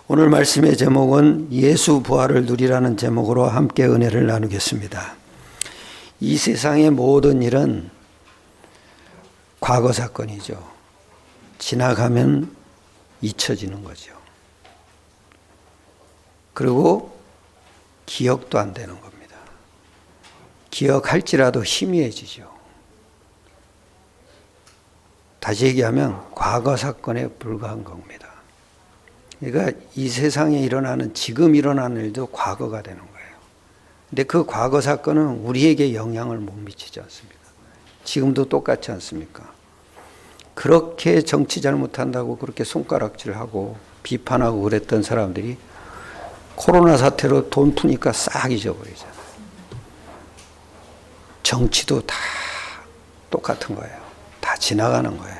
오늘 말씀의 제목은 예수 부활을 누리라는 제목으로 함께 은혜를 나누겠습니다. 이 세상의 모든 일은 과거 사건이죠. 지나가면 잊혀지는 거죠. 그리고 기억도 안 되는 겁니다. 기억할지라도 희미해지죠. 다시 얘기하면 과거 사건에 불과한 겁니다. 그러니까 이 세상에 일어나는, 지금 일어나는 일도 과거가 되는 거예요. 근데 그 과거 사건은 우리에게 영향을 못 미치지 않습니까? 지금도 똑같지 않습니까? 그렇게 정치 잘못한다고 그렇게 손가락질하고 비판하고 그랬던 사람들이 코로나 사태로 돈 푸니까 싹 잊어버리잖아요. 정치도 다 똑같은 거예요. 다 지나가는 거예요.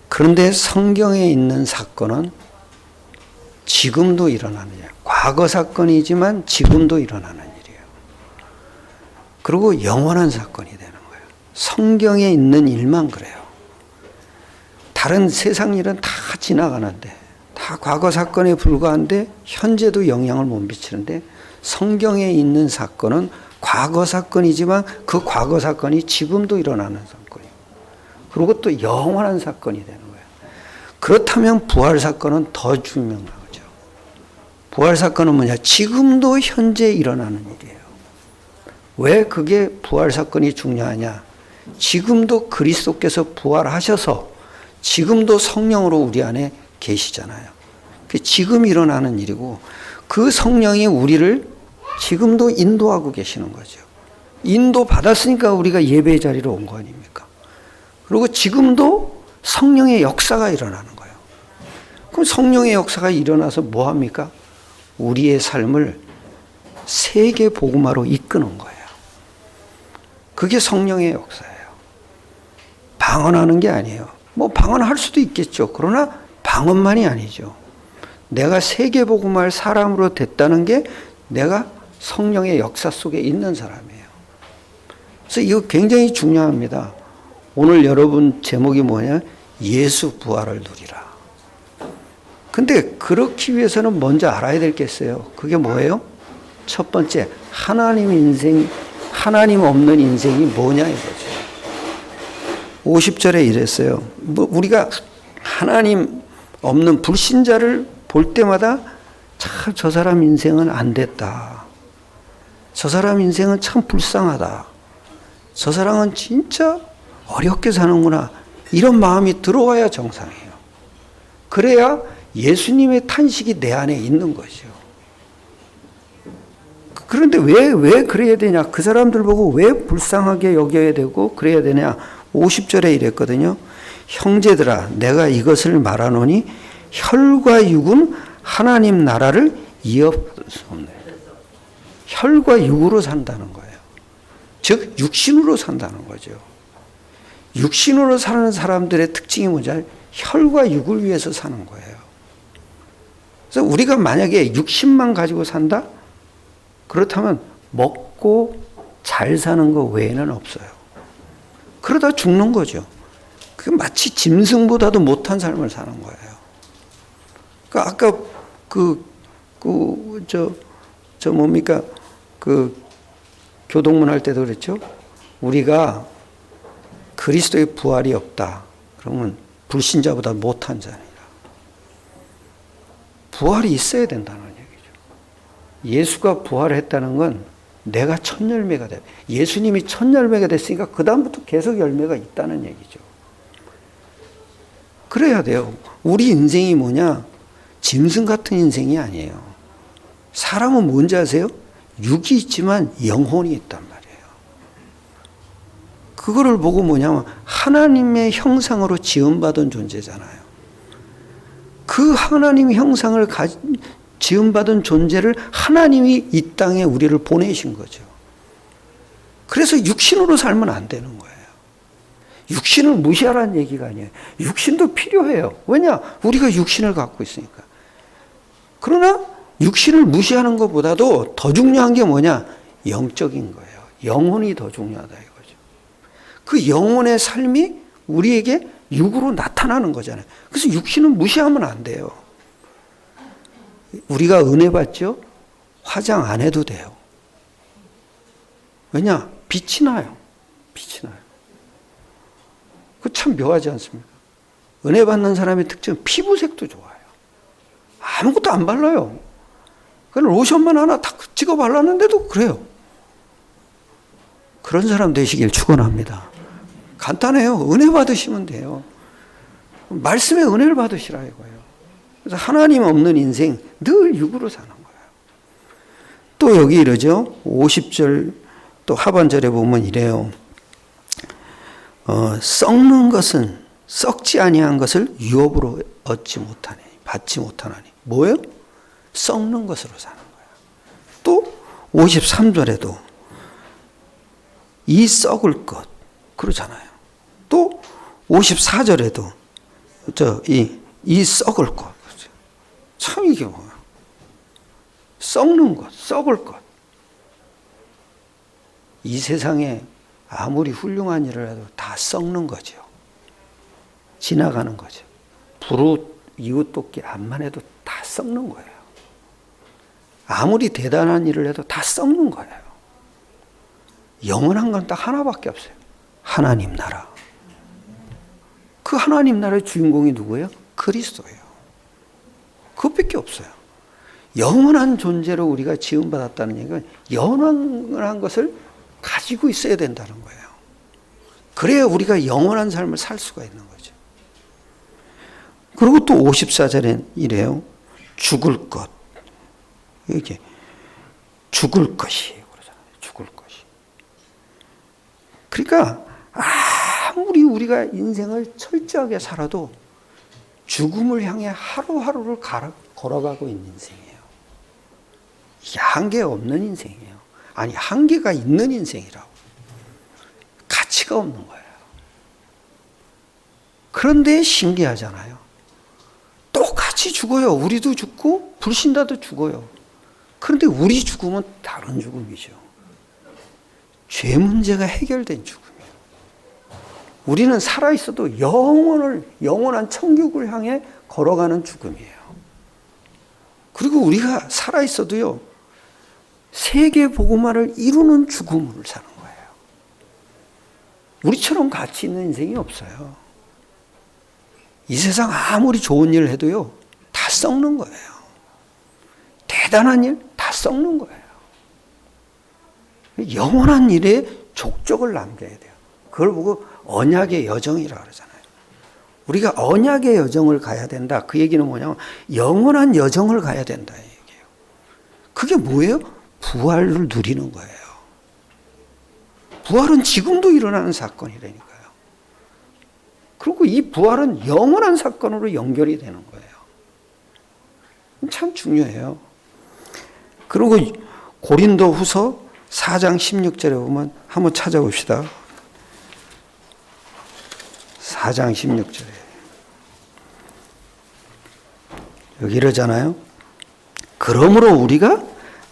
그런데 성경에 있는 사건은 지금도 일어나는 일이에요. 과거 사건이지만 지금도 일어나는 일이에요. 그리고 영원한 사건이 되는 거예요. 성경에 있는 일만 그래요. 다른 세상 일은 다 지나가는데, 다 과거 사건에 불과한데 현재도 영향을 못 미치는데, 성경에 있는 사건은 과거 사건이지만 그 과거 사건이 지금도 일어나는 사건이에요. 그리고 또 영원한 사건이 되는 거예요. 그렇다면 부활 사건은 더 중요한 거죠. 부활 사건은 뭐냐? 지금도 현재 일어나는 일이에요. 왜 그게 부활 사건이 중요하냐? 지금도 그리스도께서 부활하셔서 지금도 성령으로 우리 안에 계시잖아요. 지금 일어나는 일이고, 그 성령이 우리를 지금도 인도하고 계시는 거죠. 인도 받았으니까 우리가 예배의 자리로 온 거 아닙니까? 그리고 지금도 성령의 역사가 일어나는 거예요. 그럼 성령의 역사가 일어나서 뭐 합니까? 우리의 삶을 세계 복음화로 이끄는 거예요. 그게 성령의 역사예요. 방언하는 게 아니에요. 뭐 방언할 수도 있겠죠. 그러나 방언만이 아니죠. 내가 세계 복음화할 사람으로 됐다는 게 내가 성령의 역사 속에 있는 사람이에요. 그래서 이거 굉장히 중요합니다. 오늘 여러분 제목이 뭐냐? 예수 부활을 누리라. 근데 그렇기 위해서는 먼저 알아야 될 게 있어요. 그게 뭐예요? 첫 번째, 하나님 없는 인생이 뭐냐 이거죠. 50절에 이랬어요. 우리가 하나님 없는 불신자를 볼 때마다 참 저 사람 인생은 안 됐다. 저 사람 인생은 참 불쌍하다. 저 사람은 진짜 어렵게 사는구나. 이런 마음이 들어와야 정상이에요. 그래야 예수님의 탄식이 내 안에 있는 거죠. 그런데 왜 그래야 되냐? 그 사람들 보고 왜 불쌍하게 여겨야 되고 그래야 되냐? 50절에 이랬거든요. 형제들아, 내가 이것을 말하노니 혈과 육은 하나님 나라를 이어받을 수 없네. 혈과 육으로 산다는 거예요. 즉 육신으로 산다는 거죠. 육신으로 사는 사람들의 특징이 뭐냐? 혈과 육을 위해서 사는 거예요. 그래서 우리가 만약에 육신만 가지고 산다? 그렇다면 먹고 잘 사는 것 외에는 없어요. 그러다 죽는 거죠. 그 마치 짐승보다도 못한 삶을 사는 거예요. 그러니까 아까 뭡니까? 교동문 할 때도 그랬죠? 우리가 그리스도의 부활이 없다. 그러면 불신자보다 못한 자니라. 부활이 있어야 된다는 얘기죠. 예수가 부활했다는 건 내가 첫 열매가 돼. 예수님이 첫 열매가 됐으니까 그 다음부터 계속 열매가 있다는 얘기죠. 그래야 돼요. 우리 인생이 뭐냐? 짐승 같은 인생이 아니에요. 사람은 뭔지 아세요? 육이 있지만 영혼이 있단 말이에요. 그거를 보고 뭐냐면 하나님의 형상으로 지음받은 존재잖아요. 그 하나님의 형상을 지음받은 존재를 하나님이 이 땅에 우리를 보내신 거죠. 그래서 육신으로 살면 안 되는 거예요. 육신을 무시하라는 얘기가 아니에요. 육신도 필요해요. 왜냐? 우리가 육신을 갖고 있으니까. 그러나 육신을 무시하는 것보다도 더 중요한 게 뭐냐? 영적인 거예요. 영혼이 더 중요하다 이거죠. 그 영혼의 삶이 우리에게 육으로 나타나는 거잖아요. 그래서 육신은 무시하면 안 돼요. 우리가 은혜 받죠? 화장 안 해도 돼요. 왜냐? 빛이 나요. 빛이 나요. 그 참 묘하지 않습니까? 은혜 받는 사람의 특징은 피부색도 좋아요. 아무것도 안 발라요. 그냥 로션만 하나 탁 찍어 발랐는데도 그래요. 그런 사람 되시길 축원합니다. 간단해요. 은혜 받으시면 돼요. 말씀의 은혜를 받으시라 이거예요. 그래서 하나님 없는 인생 늘 육으로 사는 거예요. 또 여기 이러죠. 50절 또 하반절에 보면 이래요. 썩는 것은 썩지 아니한 것을 유업으로 받지 못하나니. 뭐예요? 썩는 것으로 사는 거예요. 또 53절에도 이 썩을 것 그러잖아요. 또 54절에도 이 썩을 것. 참 이게 뭐야? 썩는 것, 썩을 것. 이 세상에 아무리 훌륭한 일을 해도 다 썩는 거죠. 지나가는 거죠. 이웃 돕기 암만 해도 다 썩는 거예요. 아무리 대단한 일을 해도 다 썩는 거예요. 영원한 건 딱 하나밖에 없어요. 하나님 나라. 그 하나님 나라의 주인공이 누구예요? 그리스도예요. 그것밖에 없어요. 영원한 존재로 우리가 지음받았다는 얘기는 영원한 것을 가지고 있어야 된다는 거예요. 그래야 우리가 영원한 삶을 살 수가 있는 거죠. 그리고 또 54절엔 이래요. 죽을 것. 이게 죽을 것이 그러잖아요. 죽을 것이. 그러니까 아무리 우리가 인생을 철저하게 살아도 죽음을 향해 하루하루를 걸어가고 있는 인생이에요. 이게 한계 없는 인생이에요. 아니 한계가 있는 인생이라고. 가치가 없는 거예요. 그런데 신기하잖아요. 똑같이 죽어요. 우리도 죽고 불신자도 죽어요. 그런데 우리 죽음은 다른 죽음이죠. 죄 문제가 해결된 죽음이에요. 우리는 살아있어도 영원한 천국을 향해 걸어가는 죽음이에요. 그리고 우리가 살아있어도요, 세계 복음화를 이루는 죽음을 사는 거예요. 우리처럼 가치 있는 인생이 없어요. 이 세상 아무리 좋은 일을 해도요, 다 썩는 거예요. 대단한 일, 다 썩는 거예요. 영원한 일에 족적을 남겨야 돼요. 그걸 보고 언약의 여정이라고 그러잖아요. 우리가 언약의 여정을 가야 된다. 그 얘기는 뭐냐면 영원한 여정을 가야 된다. 이 얘기예요. 그게 뭐예요? 부활을 누리는 거예요. 부활은 지금도 일어나는 사건이라니까요. 그리고 이 부활은 영원한 사건으로 연결이 되는 거예요. 참 중요해요. 그리고 고린도 후서 4장 16절에 보면 한번 찾아봅시다. 4장 16절에. 여기 이러잖아요. 그러므로 우리가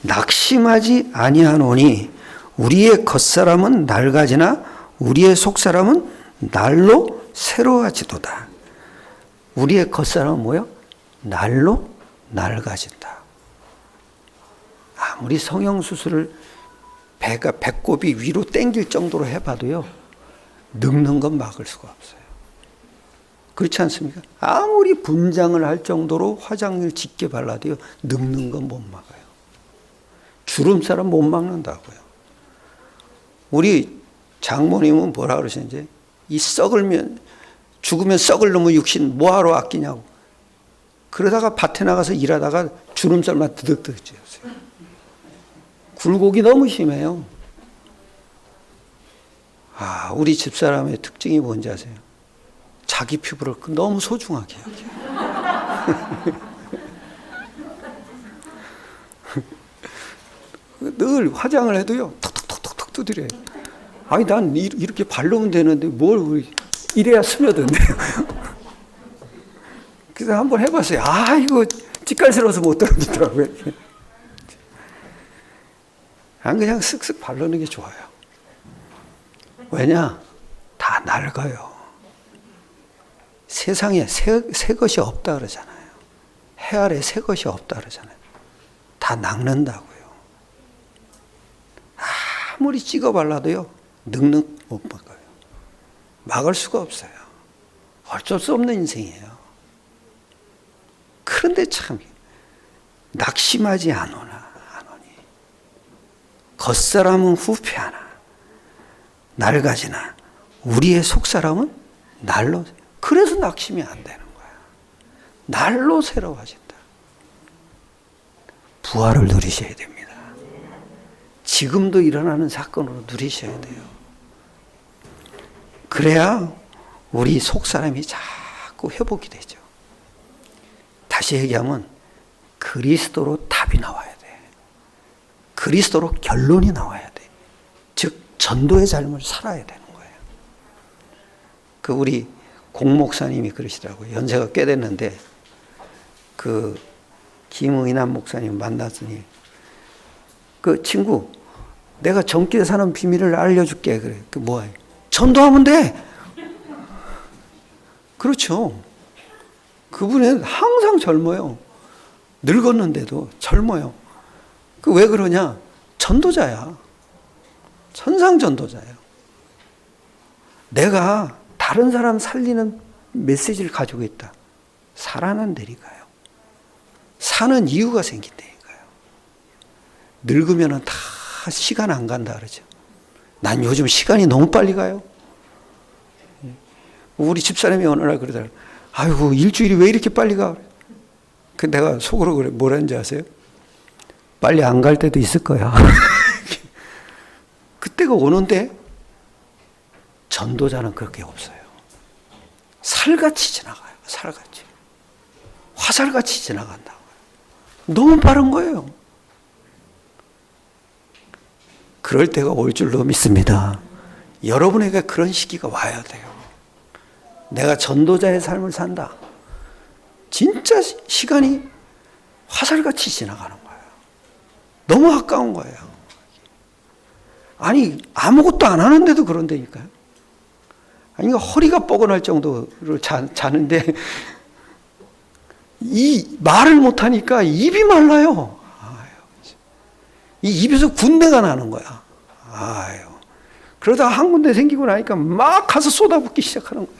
낙심하지 아니하노니 우리의 겉사람은 낡아지나 우리의 속사람은 날로 새로워지도다. 우리의 겉사람은 뭐요? 날로 낡아진다. 아무리 성형수술을 배꼽이 위로 당길 정도로 해봐도요, 늙는 건 막을 수가 없어요. 그렇지 않습니까? 아무리 분장을 할 정도로 화장을 짙게 발라도요, 늙는 건 못 막아요. 주름살은 못 막는다고요. 우리 장모님은 뭐라 그러시는지, 죽으면 썩을 놈의 육신 뭐하러 아끼냐고. 그러다가 밭에 나가서 일하다가 주름살만 드득드득 찌었어요. 굴곡이 너무 심해요. 우리 집사람의 특징이 뭔지 아세요? 자기 피부를 너무 소중하게 여겨요. 늘 화장을 해도요, 톡톡톡톡 두드려요. 아니, 난 이렇게 바르면 되는데 뭘 이래야 스며든대요. 그래서 한번 해봤어요. 이거 찌깔스러워서 못 떨어지더라고요. 그냥 쓱쓱 바르는 게 좋아요. 왜냐? 다 낡아요. 세상에 새 것이 없다 그러잖아요. 해 아래 새 것이 없다 그러잖아요. 다 낚는다고요. 아무리 찍어 발라도요, 늑늑 못 막아요. 막을 수가 없어요. 어쩔 수 없는 인생이에요. 그런데 참 낙심하지 않으나 안오니 겉사람은 후패하나 낡아지나 우리의 속사람은 날로, 그래서 낙심이 안 되는 거야. 날로 새로워진다. 부활을 누리셔야 됩니다. 지금도 일어나는 사건으로 누리셔야 돼요. 그래야 우리 속사람이 자꾸 회복이 되죠. 다시 얘기하면 그리스도로 답이 나와야 돼. 그리스도로 결론이 나와야 돼. 즉 전도의 삶을 살아야 되는 거예요. 그 우리 공목사님이 그러시더라고요. 연세가 꽤 됐는데 그 김의남 목사님 만났으니 그 친구 내가 젊게 사는 비밀을 알려줄게. 그래. 그 뭐야? 전도하면 돼. 그렇죠. 그분은 항상 젊어요. 늙었는데도 젊어요. 그 왜 그러냐? 전도자야. 천상 전도자예요. 내가 다른 사람 살리는 메시지를 가지고 있다. 살아난다니까요. 사는 이유가 생긴다니까요. 늙으면 다 시간 안 간다 그러죠. 난 요즘 시간이 너무 빨리 가요. 우리 집사람이 어느 날 그러더라고요. 아이고 일주일이 왜 이렇게 빨리 가? 그 내가 속으로 그래 뭐라는지 아세요? 빨리 안 갈 때도 있을 거야. 그때가 오는데 전도자는 그렇게 없어요. 살같이 지나가요. 살같이. 화살같이 지나간다고요. 너무 빠른 거예요. 그럴 때가 올 줄로 믿습니다. 여러분에게 그런 시기가 와야 돼요. 내가 전도자의 삶을 산다. 진짜 시간이 화살같이 지나가는 거예요. 너무 아까운 거예요. 아니 아무것도 안 하는데도 그런다니까요. 아니 허리가 뻐근할 정도로 자는데 이 말을 못하니까 입이 말라요. 이 입에서 군대가 나는 거야. 아유. 그러다가 한 군데 생기고 나니까 막 가서 쏟아붓기 시작하는 거야.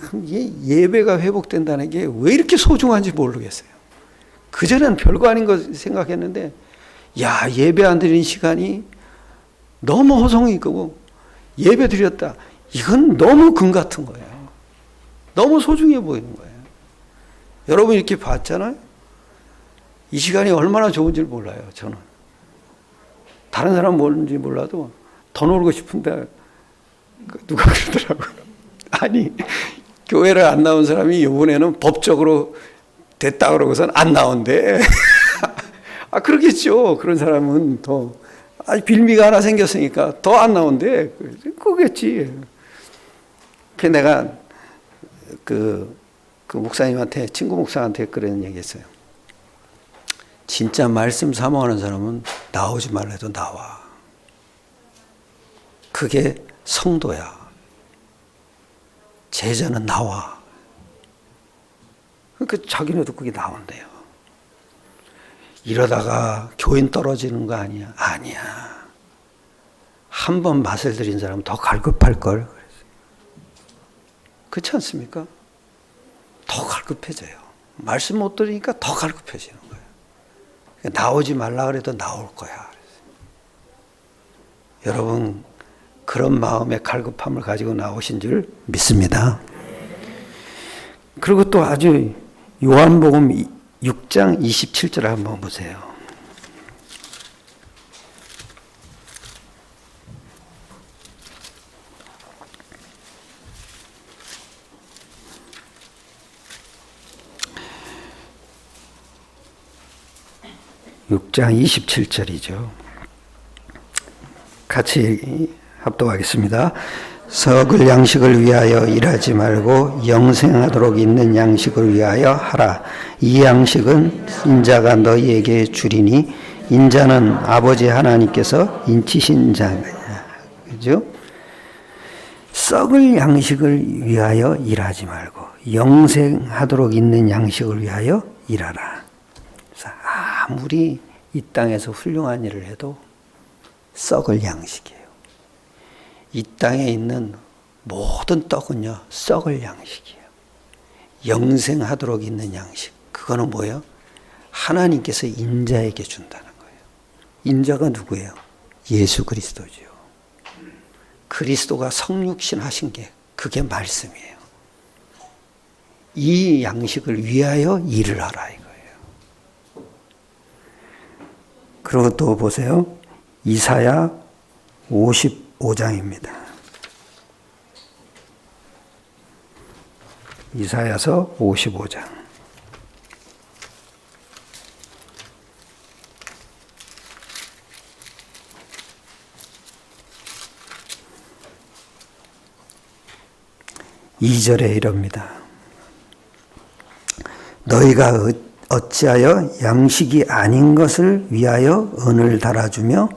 참 예배가 회복된다는 게 왜 이렇게 소중한지 모르겠어요. 그전엔 별거 아닌 거 생각했는데 야 예배 안 드리는 시간이 너무 허송이 끄고 예배 드렸다. 이건 너무 금 같은 거예요. 너무 소중해 보이는 거예요. 여러분 이렇게 봤잖아요. 이 시간이 얼마나 좋은지 몰라요. 저는. 다른 사람 모르는지 몰라도 더 놀고 싶은데 누가 그러더라고요. 아니 교회를 안 나온 사람이 이번에는 법적으로 됐다 그러고선 안 나온대. 아 그러겠죠. 그런 사람은 더 빌미가 하나 생겼으니까 더 안 나온대. 그거겠지. 그 내가 그 목사님한테 친구 목사한테 그런 얘기했어요. 진짜 말씀 사모하는 사람은 나오지 말래도 나와. 그게 성도야. 제자는 나와. 그러니까 자기네도 그게 나온대요. 이러다가 교인 떨어지는 거 아니야? 아니야. 한 번 맛을 들인 사람은 더 갈급할걸. 그렇지 않습니까? 더 갈급해져요. 말씀 못 들으니까 더 갈급해지는 거예요. 나오지 말라 그래도 나올 거야. 여러분 그런 마음의 갈급함을 가지고 나오신 줄 믿습니다. 그리고 또 아주 요한복음 6장 27절 한번 보세요. (6장 27절이죠) 같이 합독하겠습니다. 썩을 양식을 위하여 일하지 말고 영생하도록 있는 양식을 위하여 하라. 이 양식은 인자가 너희에게 주리니 인자는 아버지 하나님께서 인치신 자냐. 그죠? 썩을 양식을 위하여 일하지 말고 영생하도록 있는 양식을 위하여 일하라. 그래서 아무리 이 땅에서 훌륭한 일을 해도 썩을 양식이에요. 이 땅에 있는 모든 떡은요, 썩을 양식이에요. 영생하도록 있는 양식. 그거는 뭐예요? 하나님께서 인자에게 준다는 거예요. 인자가 누구예요? 예수 그리스도죠. 그리스도가 성육신 하신 게 그게 말씀이에요. 이 양식을 위하여 일을 하라 이거예요. 그리고 또 보세요. 이사야 55장입니다. 이사야서 55장. (2절에) 이럽니다. 너희가 어찌하여 양식이 아닌 것을 위하여 은을 달아주며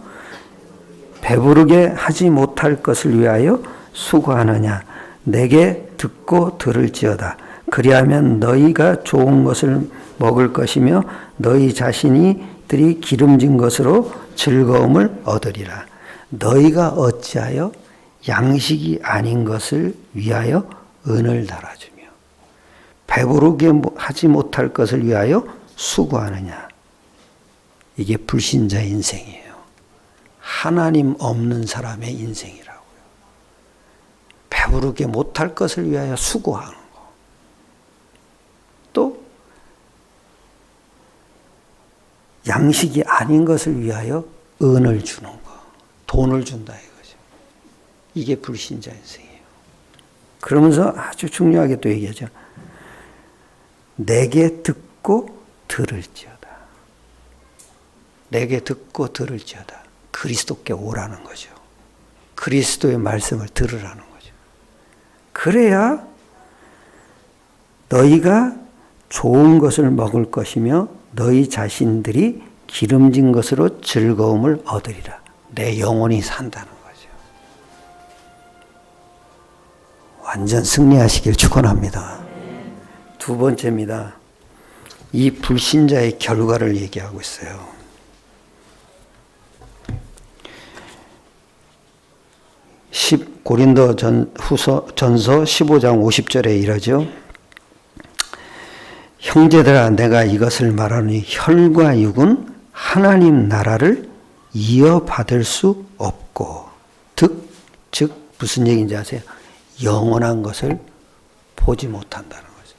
배부르게 하지 못할 것을 위하여 수고하느냐. 내게 듣고 들을지어다. 그리하면 너희가 좋은 것을 먹을 것이며 너희 자신이들이 기름진 것으로 즐거움을 얻으리라. 너희가 어찌하여 양식이 아닌 것을 위하여 은을 달아주며 배부르게 하지 못할 것을 위하여 수고하느냐. 이게 불신자의 인생이에요. 하나님 없는 사람의 인생이라고요. 배부르게 못할 것을 위하여 수고하는 거. 또 양식이 아닌 것을 위하여 은을 주는 거. 돈을 준다 이거죠. 이게 불신자 인생이에요. 그러면서 아주 중요하게 또 얘기하죠. 내게 듣고 들을지어다. 내게 듣고 들을지어다. 그리스도께 오라는 거죠. 그리스도의 말씀을 들으라는 거죠. 그래야 너희가 좋은 것을 먹을 것이며 너희 자신들이 기름진 것으로 즐거움을 얻으리라. 내 영혼이 산다는 거죠. 완전 승리하시길 축원합니다. 두 번째입니다. 이 불신자의 결과를 얘기하고 있어요. 고린도 전서 15장 50절에 이러죠. 형제들아 내가 이것을 말하니 혈과 육은 하나님 나라를 이어받을 수 없고 즉 무슨 얘기인지 아세요? 영원한 것을 보지 못한다는 거죠.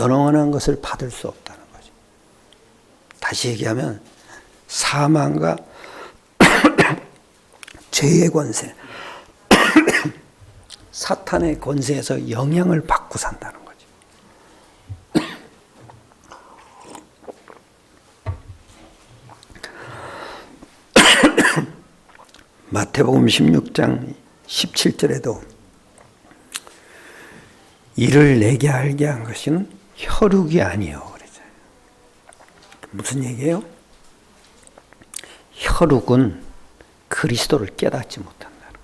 영원한 것을 받을 수 없다는 거죠. 다시 얘기하면 사망과 죄의 권세, 사탄의 권세에서 영향을 받고 산다는 거죠. 마태복음 16장 17절에도 이를 내게 알게 한 것은 혈육이 아니요. 그러잖아요. 무슨 얘기예요? 혈육은 그리스도를 깨닫지 못한다는 거죠.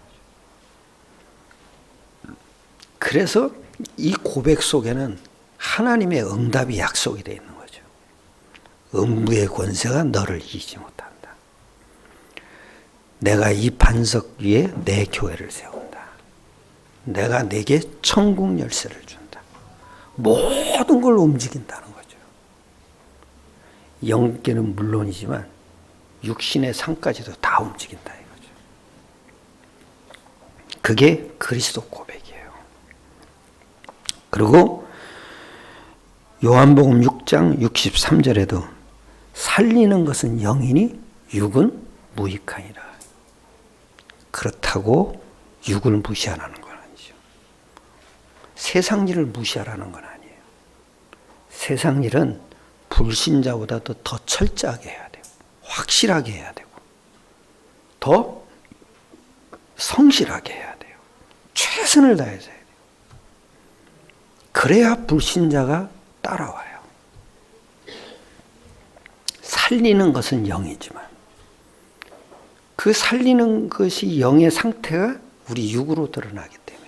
그래서 이 고백 속에는 하나님의 응답이 약속이 되어 있는 거죠. 음부의 권세가 너를 이기지 못한다. 내가 이 반석 위에 내 교회를 세운다. 내가 내게 천국 열쇠를 준다. 모든 걸 움직인다는 거죠. 영계는 물론이지만 육신의 삶까지도 다 움직인다 이거죠. 그게 그리스도 고백이에요. 그리고 요한복음 6장 63절에도 살리는 것은 영이니 육은 무익하니라. 그렇다고 육을 무시하라는 건 아니죠. 세상 일을 무시하라는 건 아니에요. 세상 일은 불신자보다도 더 철저하게 해야 돼요. 확실하게 해야 되고 더 성실하게 해야 돼요. 최선을 다해서 해야 돼요. 그래야 불신자가 따라와요. 살리는 것은 영이지만 그 살리는 것이 영의 상태가 우리 육으로 드러나기 때문에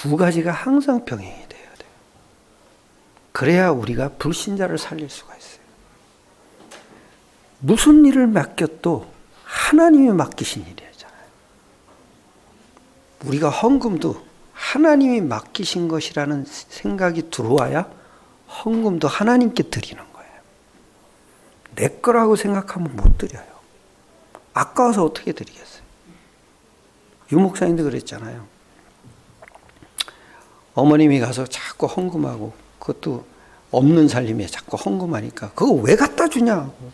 두 가지가 항상 병행이 돼야 돼요. 그래야 우리가 불신자를 살릴 수가 있어요. 무슨 일을 맡겨도 하나님이 맡기신 일이잖아요. 우리가 헌금도 하나님이 맡기신 것이라는 생각이 들어와야 헌금도 하나님께 드리는 거예요. 내 거라고 생각하면 못 드려요. 아까워서 어떻게 드리겠어요? 유목사님도 그랬잖아요. 어머님이 가서 자꾸 헌금하고, 그것도 없는 살림에 자꾸 헌금하니까 그거 왜 갖다 주냐고.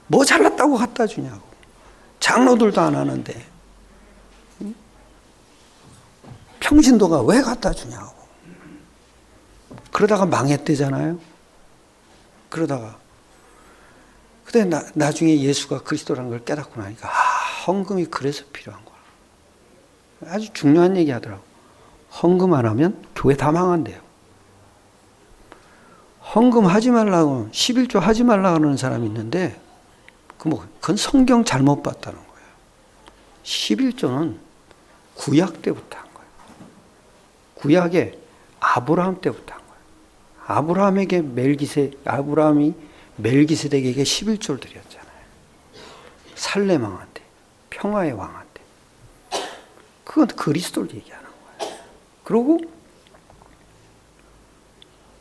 뭐 잘났다고 갖다 주냐고. 장로들도 안 하는데 평신도가 왜 갖다 주냐고. 그러다가 망했대잖아요. 그러다가 근데 나중에 예수가 그리스도라는 걸 깨닫고 나니까 헌금이 그래서 필요한 거야. 아주 중요한 얘기 하더라고. 헌금 안 하면 교회 다 망한대요. 헌금 하지 말라고, 11조 하지 말라고 하는 사람이 있는데 그건 성경 잘못 봤다는 거예요. 11조는 구약 때부터 한 거예요. 구약에 아브라함 때부터 한 거예요. 아브라함이 멜기세덱에게 11조를 드렸잖아요. 살렘 왕한테, 평화의 왕한테. 그건 그리스도를 얘기하는 거예요. 그리고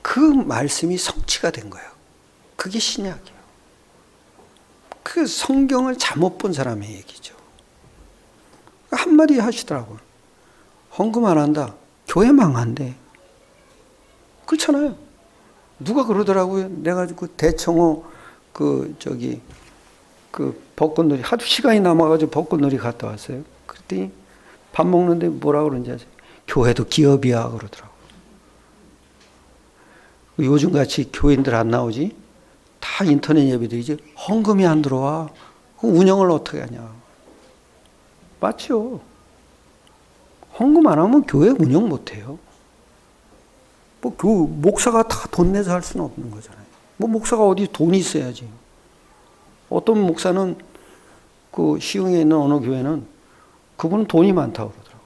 그 말씀이 성취가 된 거예요. 그게 신약이에요. 그 성경을 잘못 본 사람의 얘기죠. 한마디 하시더라고요. 헌금 안 한다. 교회 망한대. 그렇잖아요. 누가 그러더라고요. 내가 그 대청호 그 벚꽃놀이 하도 시간이 남아가지고 벚꽃놀이 갔다 왔어요. 그랬더니 밥 먹는데 뭐라 그러는지 아세요? 교회도 기업이야 그러더라고요. 요즘같이 교인들 안 나오지? 다 인터넷 예배드리지? 헌금이 안 들어와. 그럼 운영을 어떻게 하냐. 맞죠? 헌금 안 하면 교회 운영 못 해요. 목사가 다 돈 내서 할 수는 없는 거잖아요. 목사가 어디 돈이 있어야지. 어떤 목사는 그 시흥에 있는 어느 교회는 그분은 돈이 많다고 그러더라고요.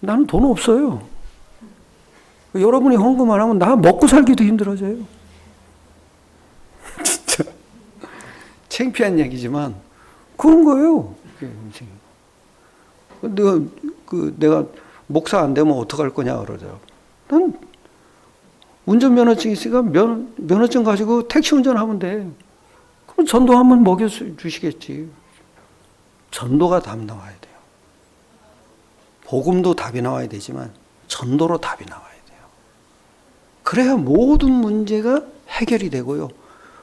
나는 돈 없어요. 여러분이 헌금 안 하면 나 먹고 살기도 힘들어져요. 진짜 창피한 얘기지만 그런 거예요. 내가 목사 안 되면 어떡할 거냐 그러더라고요. 난 운전면허증 있으니까 면허증 가지고 택시 운전하면 돼. 그럼 전도 한번 먹여주시겠지. 전도가 답 나와야 돼요. 복음도 답이 나와야 되지만 전도로 답이 나와야 돼요. 그래야 모든 문제가 해결이 되고요.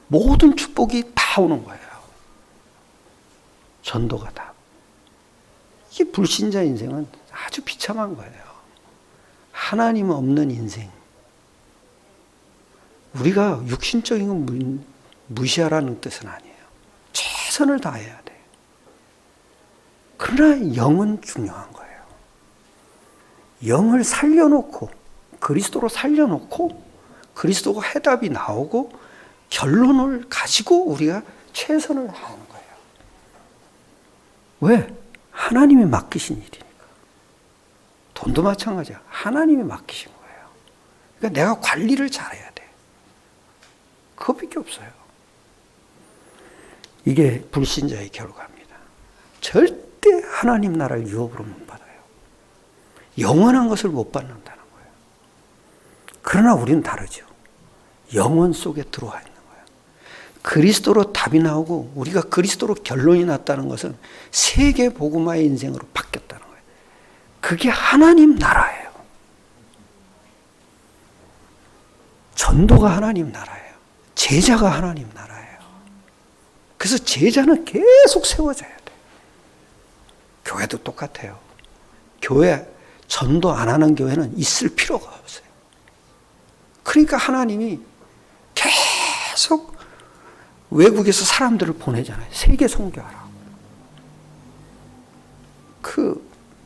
모든 축복이 다 오는 거예요. 전도가 답. 이게 불신자 인생은 아주 비참한 거예요. 하나님 없는 인생. 우리가 육신적인 건 무시하라는 뜻은 아니에요. 최선을 다해야 돼. 그러나 영은 중요한 거예요. 영을 살려놓고 그리스도로 살려놓고 그리스도가 해답이 나오고 결론을 가지고 우리가 최선을 다하는 거예요. 왜? 하나님이 맡기신 일이니까. 돈도 마찬가지야. 하나님이 맡기신 거예요. 그러니까 내가 관리를 잘해야 돼. 그것밖에 없어요. 이게 불신자의 결과입니다. 절대 하나님 나라를 유업으로 못 받아요. 영원한 것을 못 받는다는 거예요. 그러나 우리는 다르죠. 영원 속에 들어와 있는 거예요. 그리스도로 답이 나오고 우리가 그리스도로 결론이 났다는 것은 세계 복음화의 인생으로 바뀌었다는 거예요. 그게 하나님 나라예요. 전도가 하나님 나라예요. 제자가 하나님 나라예요. 그래서 제자는 계속 세워져야 돼요. 교회도 똑같아요. 교회 전도 안 하는 교회는 있을 필요가 없어요. 그러니까 하나님이 계속 외국에서 사람들을 보내잖아요. 세계 선교하라고.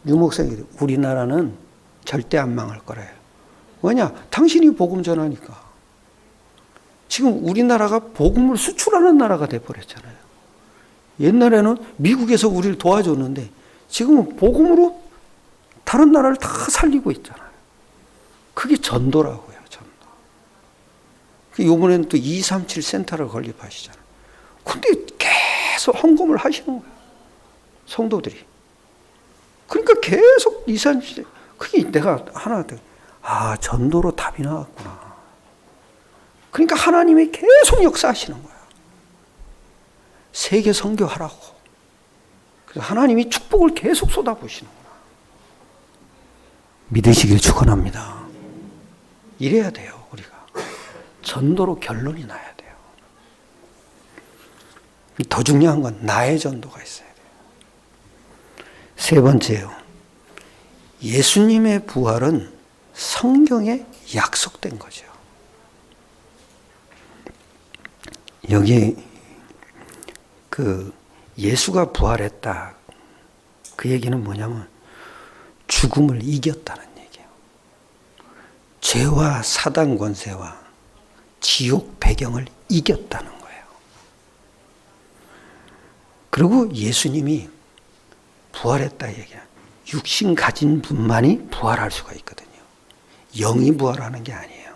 유목사님이 우리나라는 절대 안 망할 거래요. 왜냐? 당신이 복음 전하니까. 지금 우리나라가 복음을 수출하는 나라가 돼버렸잖아요. 옛날에는 미국에서 우리를 도와줬는데 지금은 복음으로 다른 나라를 다 살리고 있잖아요. 그게 전도라고요, 전도. 이번에는 또 237 센터를 건립하시잖아요. 근데 계속 헌금을 하시는 거예요. 성도들이. 그러니까 계속 237, 그게 내가 하나, 전도로 답이 나왔구나. 그러니까 하나님이 계속 역사하시는 거야. 세계 선교하라고. 그래서 하나님이 축복을 계속 쏟아부으시는구나. 믿으시길 축원합니다. 이래야 돼요, 우리가. 전도로 결론이 나야 돼요. 더 중요한 건 나의 전도가 있어야 돼요. 세 번째요. 예수님의 부활은 성경에 약속된 거죠. 여기 예수가 부활했다. 그 얘기는 뭐냐면 죽음을 이겼다는 얘기예요. 죄와 사단 권세와 지옥 배경을 이겼다는 거예요. 그리고 예수님이 부활했다 얘기야. 육신 가진 분만이 부활할 수가 있거든요. 영이 부활하는 게 아니에요.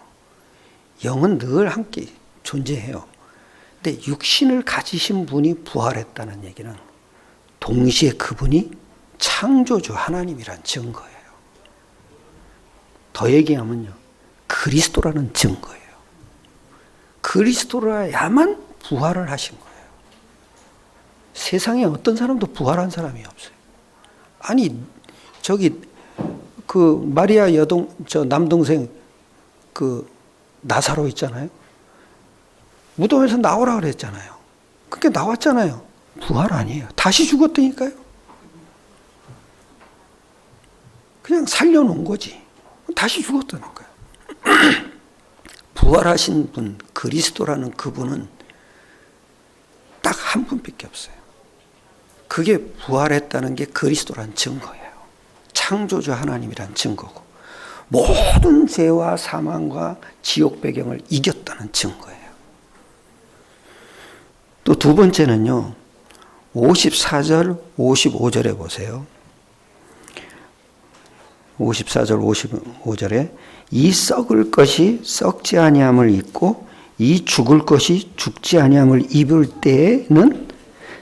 영은 늘 함께 존재해요. 근데 육신을 가지신 분이 부활했다는 얘기는 동시에 그분이 창조주 하나님이란 증거예요. 더 얘기하면요. 그리스도라는 증거예요. 그리스도라야만 부활을 하신 거예요. 세상에 어떤 사람도 부활한 사람이 없어요. 아니, 마리아 남동생 나사로 있잖아요. 무덤에서 나오라 그랬잖아요. 그게 나왔잖아요. 부활 아니에요. 다시 죽었다니까요. 그냥 살려놓은 거지. 다시 죽었다는 거예요. 부활하신 분, 그리스도라는 그분은 딱 한 분밖에 없어요. 그게 부활했다는 게 그리스도란 증거예요. 창조주 하나님이란 증거고 모든 죄와 사망과 지옥 배경을 이겼다는 증거예요. 또 두 번째는요. 54절, 55절에 보세요. 54절, 55절에 이 썩을 것이 썩지 아니함을 입고 이 죽을 것이 죽지 아니함을 입을 때에는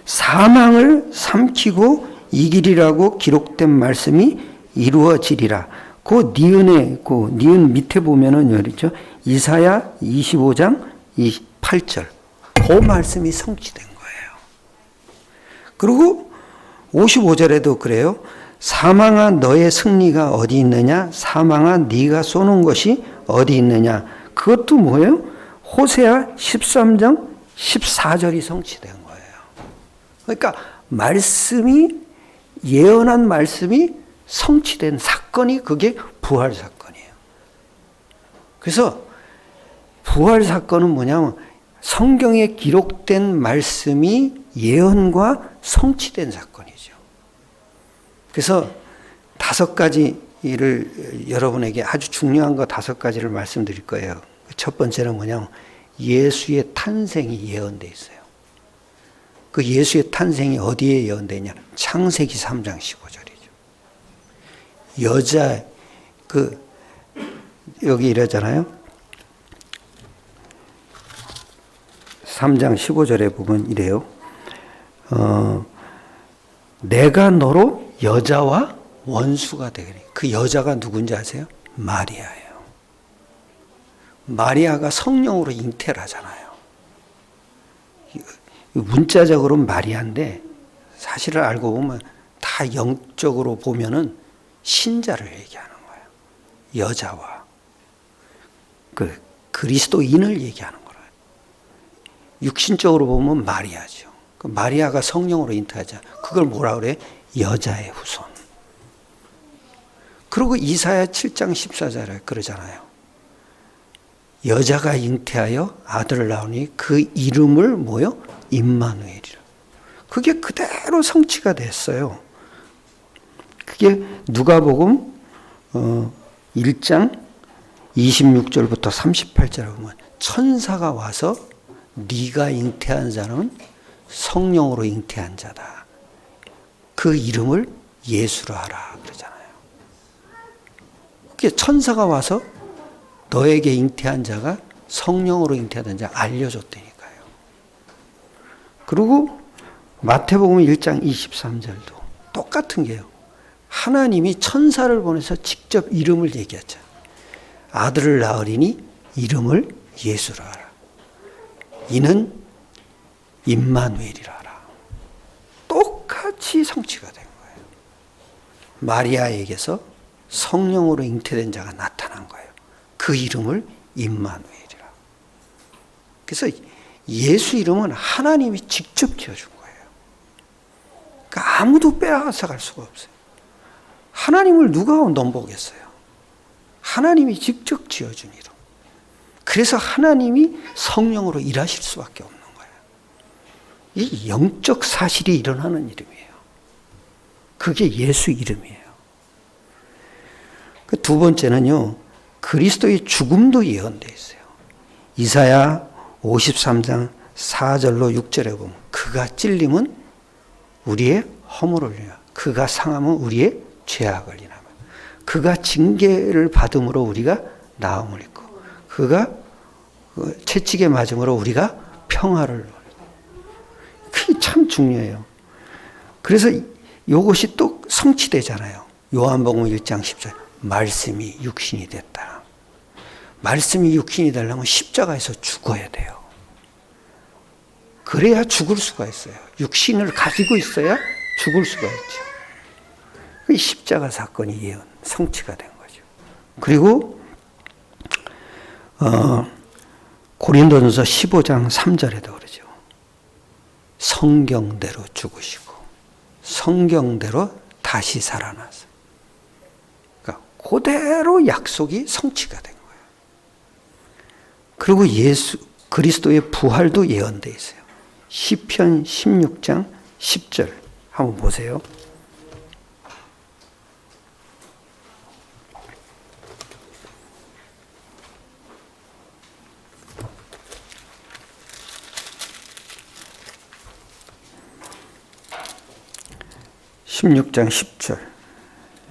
사망을 삼키고 이기리라고 기록된 말씀이 이루어지리라. 그 니은 밑에 보면은 여기죠. 이사야 25장 8절. 그 말씀이 성취된 거예요. 그리고 55절에도 그래요. 사망아 너의 승리가 어디 있느냐? 사망아 네가 쏘는 것이 어디 있느냐? 그것도 뭐예요? 호세아 13장 14절이 성취된 거예요. 그러니까 예언한 말씀이 성취된 사건이 그게 부활 사건이에요. 그래서 부활 사건은 뭐냐면 성경에 기록된 말씀이 예언과 성취된 사건이죠. 그래서 5가지를 여러분에게 아주 중요한 거 5가지를 말씀드릴 거예요. 첫 번째는 뭐냐면 예수의 탄생이 예언되어 있어요. 그 예수의 탄생이 어디에 예언되어 있냐? 창세기 3장 15절이죠. 여기 이러잖아요. 3장 15절에 보면 이래요. 내가 너로 여자와 원수가 되리니. 그 여자가 누군지 아세요? 마리아예요. 마리아가 성령으로 잉태를 하잖아요. 문자적으로는 마리아인데 사실을 알고 보면 다 영적으로 보면은 신자를 얘기하는 거예요. 여자와 그리스도인을 얘기하는 거예요. 육신적으로 보면 마리아죠. 그 마리아가 성령으로 잉태하자. 그걸 뭐라 그래? 여자의 후손. 그리고 이사야 7장 14절에 그러잖아요. 여자가 잉태하여 아들을 낳으니 그 이름을 뭐요? 임마누엘이라. 그게 그대로 성취가 됐어요. 그게 누가복음 1장 26절부터 38절에 보면 천사가 와서 네가 잉태한 자는 성령으로 잉태한 자다. 그 이름을 예수라 하라 그러잖아요. 그게 천사가 와서 너에게 잉태한 자가 성령으로 잉태하던 자 알려줬다니까요. 그리고 마태복음 1장 23절도 똑같은 게요. 하나님이 천사를 보내서 직접 이름을 얘기하죠. 아들을 낳으리니 이름을 예수라 하라. 이는 임마누엘이라 하라. 똑같이 성취가 된 거예요. 마리아에게서 성령으로 잉태된 자가 나타난 거예요. 그 이름을 임마누엘이라. 그래서 예수 이름은 하나님이 직접 지어준 거예요. 그러니까 아무도 빼앗아 갈 수가 없어요. 하나님을 누가 넘보겠어요? 하나님이 직접 지어준 이름. 그래서 하나님이 성령으로 일하실 수밖에 없는 거예요. 이 영적 사실이 일어나는 이름이에요. 그게 예수 이름이에요. 그 두 번째는요, 그리스도의 죽음도 예언되어 있어요. 이사야 53장 4절로 6절에 보면 그가 찔림은 우리의 허물을 위하여, 그가 상함은 우리의 죄악을 인하여, 그가 징계를 받음으로 우리가 나음을 입고, 그가 채찍에 맞음으로 우리가 평화를 누리고. 그게 참 중요해요. 그래서 이것이 또 성취되잖아요. 요한복음 1장 10절 말씀이 육신이 됐다. 말씀이 육신이 되려면 십자가에서 죽어야 돼요. 그래야 죽을 수가 있어요. 육신을 가지고 있어야 죽을 수가 있죠. 그 십자가 사건이 예언, 성취가 된 거죠. 그리고 고린도전서 15장 3절에도 그러죠. 성경대로 죽으시고 성경대로 다시 살아나서. 그러니까 그대로 약속이 성취가 된 거예요. 그리고 그리스도의 부활도 예언되어 있어요. 시편 16장 10절 한번 보세요. (16장 10절)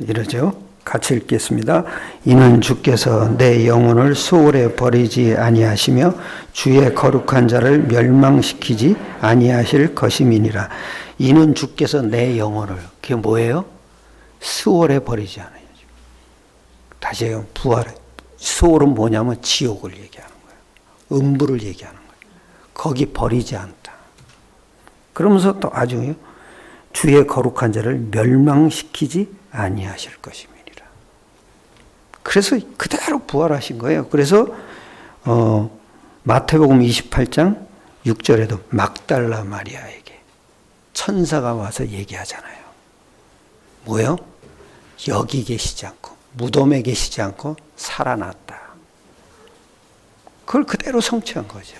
이러죠. 같이 읽겠습니다. 이는 주께서 내 영혼을 수월에 버리지 아니하시며 주의 거룩한 자를 멸망시키지 아니하실 것임이니라. 이는 주께서 내 영혼을, 그게 뭐예요? 수월에 버리지 않아요. 다시 해요. 부활. 수월은 뭐냐면 지옥을 얘기하는 거예요. 음부를 얘기하는 거예요. 거기 버리지 않다. 그러면서 또 아주 주의 거룩한 자를 멸망시키지 아니하실 것입니다. 그래서 그대로 부활하신 거예요. 그래서 마태복음 28장 6절에도 막달라 마리아에게 천사가 와서 얘기하잖아요. 뭐요? 여기 계시지 않고 무덤에 계시지 않고 살아났다. 그걸 그대로 성취한 거죠.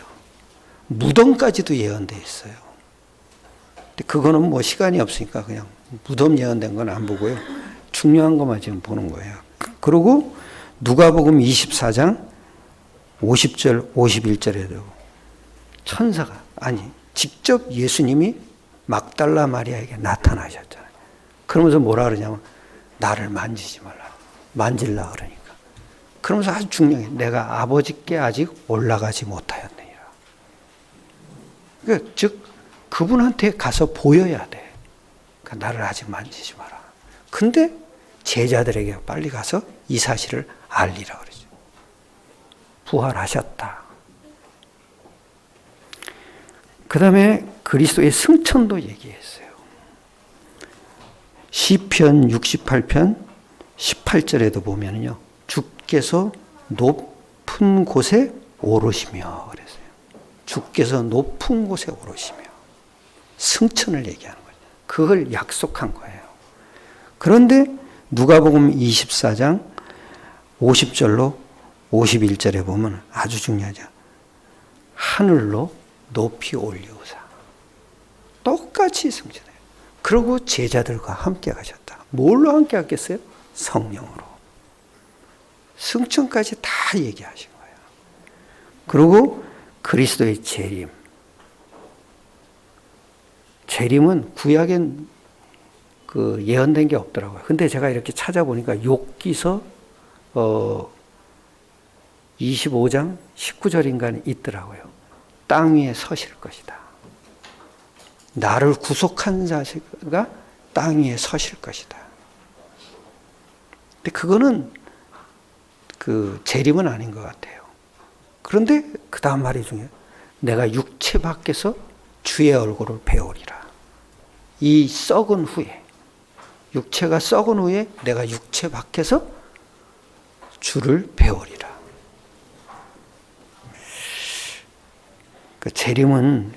무덤까지도 예언되어 있어요. 근데 그거는 뭐 시간이 없으니까 그냥 무덤 예언된 건 안 보고요. 중요한 것만 지금 보는 거예요. 그리고 누가복음 24장 50절 51절에도 천사가, 아니 직접 예수님이 막달라 마리아에게 나타나셨잖아요. 그러면서 뭐라 그러냐면 나를 만지지 말라. 만질라 그러니까. 그러면서 아주 중요해. 내가 아버지께 아직 올라가지 못하였느니라. 그러니까 즉 그분한테 가서 보여야 돼. 그러니까 나를 아직 만지지 마라. 근데 제자들에게 빨리 가서 이 사실을 알리라 그러죠. 부활하셨다. 그 다음에 그리스도의 승천도 얘기했어요. 시편 68편 18절에도 보면요. 주께서 높은 곳에 오르시며 그랬어요. 주께서 높은 곳에 오르시며. 승천을 얘기하는 거예요. 그걸 약속한 거예요. 그런데 누가복음 24장 50절로 51절에 보면 아주 중요하죠. 하늘로 높이 올리우사. 똑같이 승천해요. 그리고 제자들과 함께 가셨다. 뭘로 함께 갔겠어요? 성령으로. 승천까지 다 얘기하신 거예요. 그리고 그리스도의 재림. 재림은 구약엔 예언된 게 없더라고요. 근데 제가 이렇게 찾아보니까 욥기서 25장 19절인가 있더라고요. 땅 위에 서실 것이다. 나를 구속한 자가 땅 위에 서실 것이다. 근데 그거는 그 재림은 아닌 것 같아요. 그런데 그 다음 말이 중요해요. 내가 육체 밖에서 주의 얼굴을 배우리라. 이 썩은 후에, 육체가 썩은 후에 내가 육체 밖에서 주를 배우리라. 그 재림은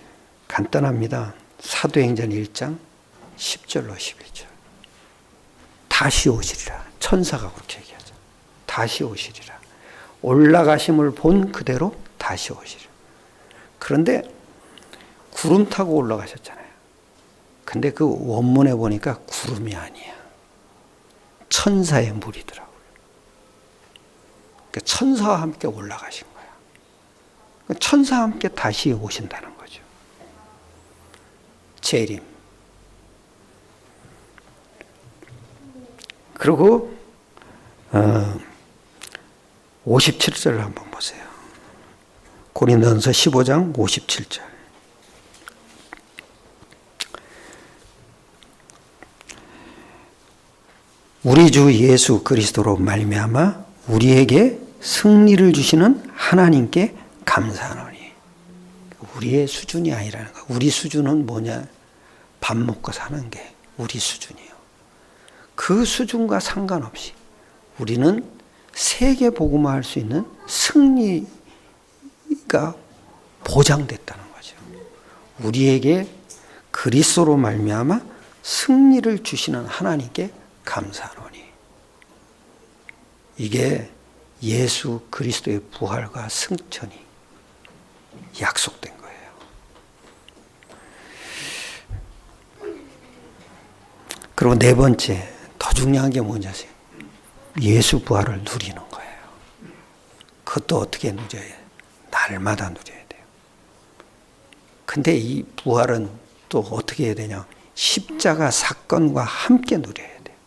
간단합니다. 사도행전 1장 10절로 11절. 다시 오시리라. 천사가 그렇게 얘기하죠. 다시 오시리라. 올라가심을 본 그대로 다시 오시리라. 그런데 구름 타고 올라가셨잖아요. 근데 그 원문에 보니까 구름이 아니야. 천사의 무리더라고요. 그러니까 천사와 함께 올라가신 거야. 천사와 함께 다시 오신다는 거죠. 재림. 그리고 57절을 한번 보세요. 고린도전서 15장 57절. 우리 주 예수 그리스도로 말미암아 우리에게 승리를 주시는 하나님께 감사하노니. 우리의 수준이 아니라는 거야. 우리 수준은 뭐냐? 밥 먹고 사는 게 우리 수준이에요. 그 수준과 상관없이 우리는 세계 복음화할 수 있는 승리가 보장됐다는 거죠. 우리에게 그리스도로 말미암아 승리를 주시는 하나님께 감사하노니. 이게 예수 그리스도의 부활과 승천이 약속된 거예요. 그리고 네 번째, 더 중요한 게 뭔지 아세요? 예수 부활을 누리는 거예요. 그것도 어떻게 누려야 해요? 날마다 누려야 돼요. 근데 이 부활은 또 어떻게 해야 되냐? 십자가 사건과 함께 누려야 돼요.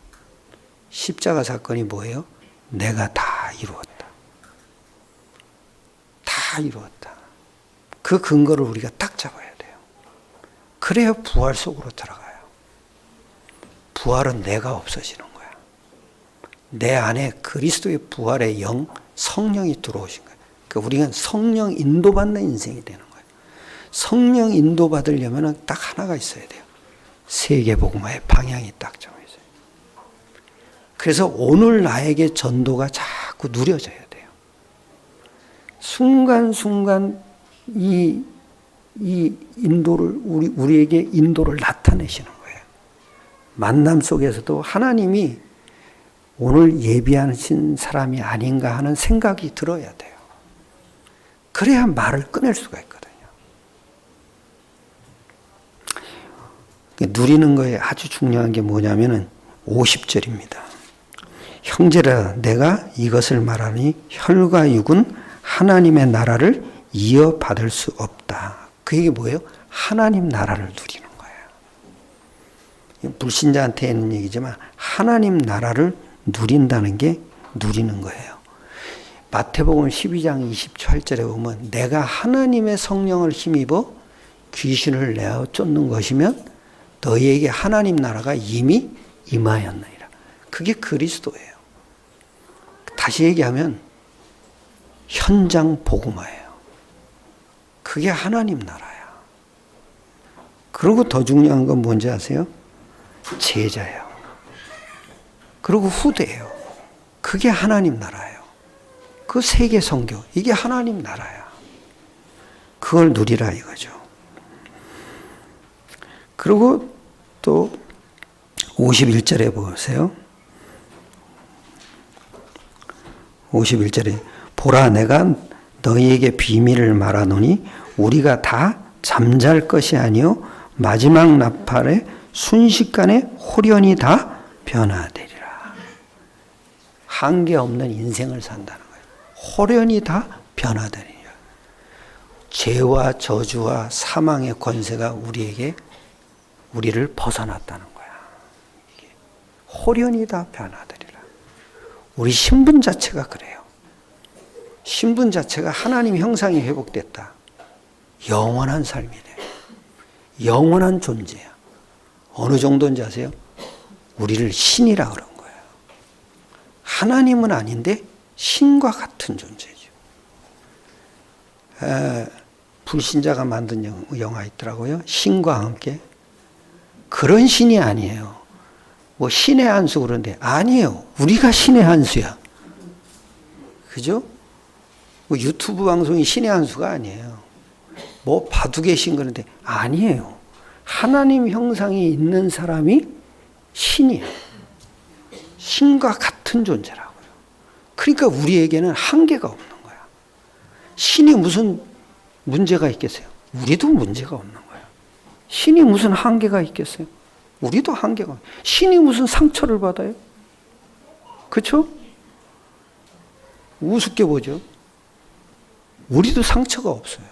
십자가 사건이 뭐예요? 내가 다 이루었다. 다 이루었다. 그 근거를 우리가 딱 잡아야 돼요. 그래야 부활 속으로 들어가요. 부활은 내가 없어지는 거야. 내 안에 그리스도의 부활의 영, 성령이 들어오신 거예요. 그러니까 우리는 성령 인도받는 인생이 되는 거예요. 성령 인도받으려면 딱 하나가 있어야 돼요. 세계복음화의 방향이 딱 정해져요. 그래서 오늘 나에게 전도가 자꾸 누려져야 돼요. 순간순간 이 인도를, 우리에게 인도를 나타내시는 거예요. 만남 속에서도 하나님이 오늘 예비하신 사람이 아닌가 하는 생각이 들어야 돼요. 그래야 말을 꺼낼 수가 있거든요. 누리는 거에 아주 중요한 게 뭐냐면은 50절입니다. 형제라 내가 이것을 말하니 혈과 육은 하나님의 나라를 이어받을 수 없다. 그 얘기 뭐예요? 하나님 나라를 누리는 거예요. 불신자한테 하는 얘기지만 하나님 나라를 누린다는 게 누리는 거예요. 마태복음 12장 28절에 보면 내가 하나님의 성령을 힘입어 귀신을 내어 쫓는 것이면 너희에게 하나님 나라가 이미 임하였느니라. 그게 그리스도예요. 다시 얘기하면 현장 복음화예요. 그게 하나님 나라야. 그리고 더 중요한 건 뭔지 아세요? 제자예요. 그리고 후대예요. 그게 하나님 나라예요. 그 세계 선교, 이게 하나님 나라야. 그걸 누리라 이거죠. 그리고 또 51절에 보세요. 51절에 보라 내가 너희에게 비밀을 말하노니 우리가 다 잠잘 것이 아니요 마지막 나팔에 순식간에 홀연히 다 변화되리라. 한계 없는 인생을 산다는 거예요. 홀연히 다 변화되리라. 죄와 저주와 사망의 권세가 우리를 벗어났다는 거야. 홀연히 다 변화되리라. 우리 신분 자체가 그래요. 신분 자체가 하나님 형상이 회복됐다. 영원한 삶이 돼. 영원한 존재야. 어느 정도인지 아세요? 우리를 신이라 그런 거예요. 하나님은 아닌데 신과 같은 존재죠. 불신자가 만든 영화 있더라고요. 신과 함께. 그런 신이 아니에요. 뭐 신의 한 수 그런데 아니에요. 우리가 신의 한 수야. 그죠? 뭐 유튜브 방송이 신의 한 수가 아니에요. 뭐 바둑의 신 그런데 아니에요. 하나님 형상이 있는 사람이 신이에요. 신과 같은 존재라고요. 그러니까 우리에게는 한계가 없는 거야. 신이 무슨 문제가 있겠어요? 우리도 문제가 없는 거야. 신이 무슨 한계가 있겠어요? 우리도 한계가 없어요. 신이 무슨 상처를 받아요? 그렇죠? 우습게 보죠. 우리도 상처가 없어요.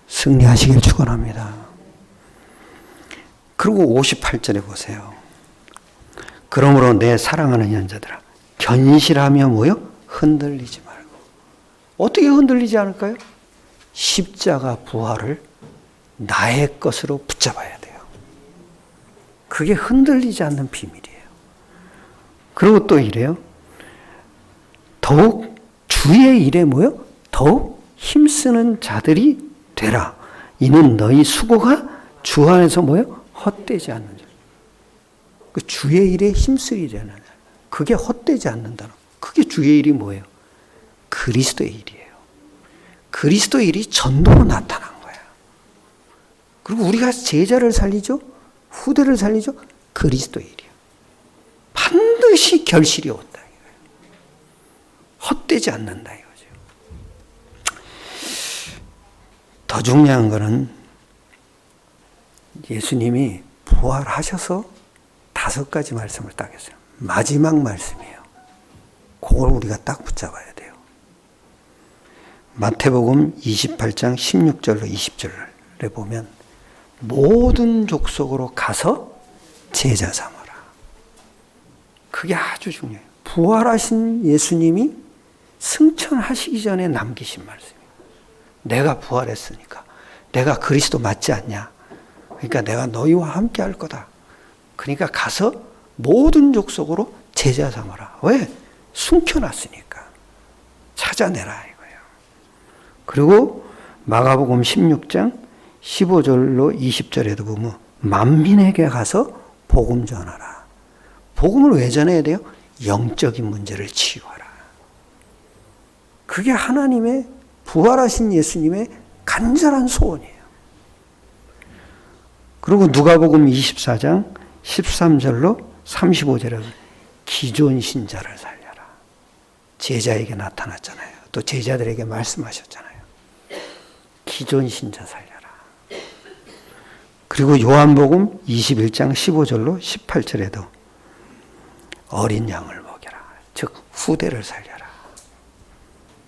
승리하시길 축원합니다. 그리고 58절에 보세요. 그러므로 내 사랑하는 현자들아 견실하며 뭐요? 흔들리지 말고. 어떻게 흔들리지 않을까요? 십자가 부활을 나의 것으로 붙잡아야 돼요. 그게 흔들리지 않는 비밀이에요. 그리고 또 이래요. 더욱 주의 일에 뭐요? 더욱 힘쓰는 자들이 되라. 이는 너희 수고가 주 안에서 뭐요? 헛되지 않는 자. 그 주의 일에 힘쓰리라는 그게 헛되지 않는다는. 그게 주의 일이 뭐예요? 그리스도의 일이에요. 그리스도의 일이 전도로 나타난 거야. 그리고 우리가 제자를 살리죠? 후대를 살리죠? 그리스도의 일이에요. 반드시 결실이 온다. 헛되지 않는다 이거죠. 더 중요한 거는 예수님이 부활하셔서 5가지 말씀을 딱 했어요. 마지막 말씀이에요. 그걸 우리가 딱 붙잡아야 돼요. 마태복음 28장 16절로 20절에 보면 모든 족속으로 가서 제자 삼아라. 그게 아주 중요해요. 부활하신 예수님이 승천하시기 전에 남기신 말씀이에요. 내가 부활했으니까. 내가 그리스도 맞지 않냐. 그러니까 내가 너희와 함께 할 거다. 그러니까 가서 모든 족속으로 제자 삼아라. 왜? 숨겨놨으니까. 찾아내라 이거예요. 그리고 마가복음 16장 15절로 20절에도 보면 만민에게 가서 복음 전하라. 복음을 왜 전해야 돼요? 영적인 문제를 치유하라. 그게 하나님의 부활하신 예수님의 간절한 소원이에요. 그리고 누가복음 24장 13절로 35절에 기존 신자를 살려라. 제자에게 나타났잖아요. 또 제자들에게 말씀하셨잖아요. 기존 신자 살려라. 그리고 요한복음 21장 15절로 18절에도 어린 양을 먹여라. 즉 후대를 살려라.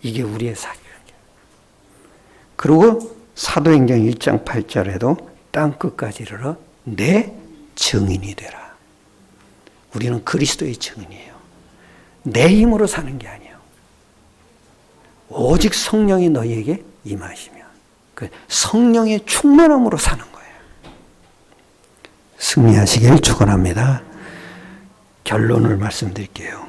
이게 우리의 사명이에요. 그리고 사도행전 1장 8절에도 땅 끝까지 이르러 내 증인이 되라. 우리는 그리스도의 증인이에요. 내 힘으로 사는 게 아니에요. 오직 성령이 너희에게 임하시면 그 성령의 충만함으로 사는 거예요. 승리하시길 축원합니다. 결론을 말씀드릴게요.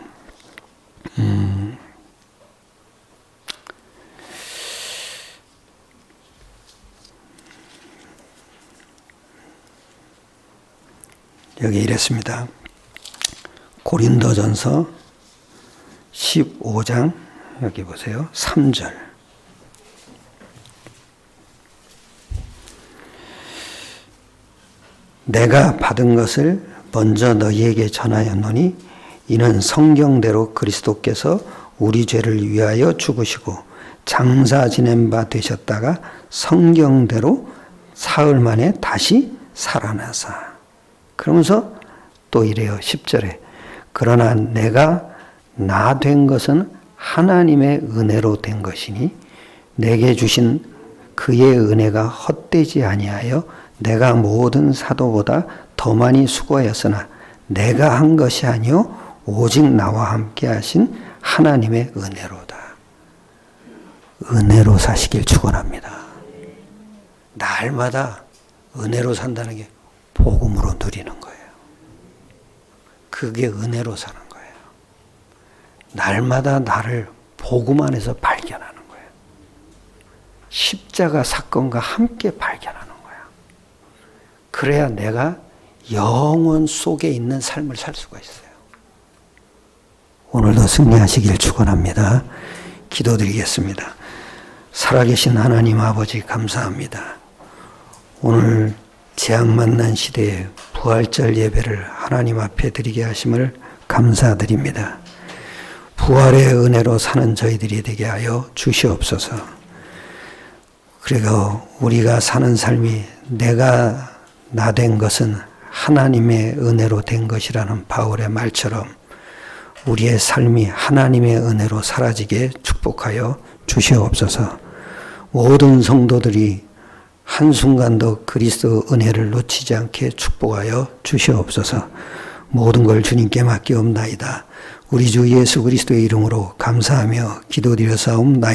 여기 이랬습니다. 고린도전서 15장 여기 보세요. 3절. 내가 받은 것을 먼저 너희에게 전하였노니 이는 성경대로 그리스도께서 우리 죄를 위하여 죽으시고 장사 지낸 바 되셨다가 성경대로 사흘 만에 다시 살아나사. 그러면서 또 이래요. 10절에 그러나 내가 나 된 것은 하나님의 은혜로 된 것이니 내게 주신 그의 은혜가 헛되지 아니하여 내가 모든 사도보다 더 많이 수고하였으나 내가 한 것이 아니요 오직 나와 함께 하신 하나님의 은혜로다. 은혜로 사시길 축원합니다. 날마다 은혜로 산다는 게 복음으로 누리는 거예요. 그게 은혜로 사는 거예요. 날마다 나를 복음 안에서 발견하는 거예요. 십자가 사건과 함께 발견하는 거야. 그래야 내가 영원 속에 있는 삶을 살 수가 있어요. 오늘도 승리하시길 축원합니다. 기도드리겠습니다. 살아계신 하나님 아버지 감사합니다. 오늘 재앙 만난 시대에 부활절 예배를 하나님 앞에 드리게 하심을 감사드립니다. 부활의 은혜로 사는 저희들이 되게 하여 주시옵소서. 그리고 우리가 사는 삶이 내가 나 된 것은 하나님의 은혜로 된 것이라는 바울의 말처럼 우리의 삶이 하나님의 은혜로 사라지게 축복하여 주시옵소서. 모든 성도들이 한순간도 그리스도 은혜를 놓치지 않게 축복하여 주시옵소서. 모든 걸 주님께 맡기옵나이다. 우리 주 예수 그리스도의 이름으로 감사하며 기도드려 사옵나이다.